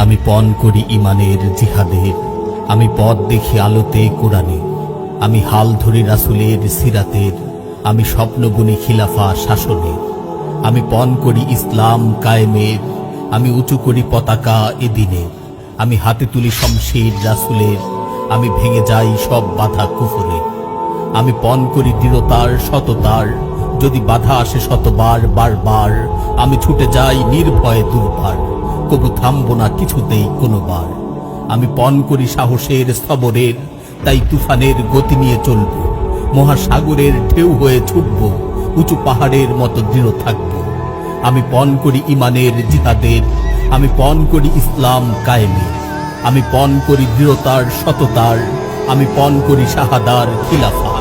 আমি পণ করি ইমানের জিহাদের, আমি পথ দেখি আলোতে কোরআনে, আমি হাল ধরি রাসূলের সিরাতের, আমি স্বপ্ন বুনি খিলাফা শাসনের, আমি পণ করি ইসলাম কায়েমের, আমি উঁচু করি পতাকা এদিনের, আমি হাতে তুলি শমশির রাসূলের, আমি ভেঙে যাই সব বাধা কুফরে, আমি পণ করি দৃঢ়তার সততার, যদি বাধা আসে শতবার বারবার, আমি ছুটে যাই নির্ভয়ে দুর্বার, কবু থামব না কিছুতেই কোনোবার। আমি পণ করি সাহসের স্থবরের, তাই তুফানের গতি নিয়ে চলব, মহাসাগরের ঢেউ হয়ে ছুটব, উঁচু পাহাড়ের মতো দৃঢ় থাকব। আমি পণ করি ইমানের জিহাদের, আমি পণ করি ইসলাম কায়েমের, আমি পণ করি দৃঢ়তার সততার, আমি পণ করি শাহাদার খিলাফা।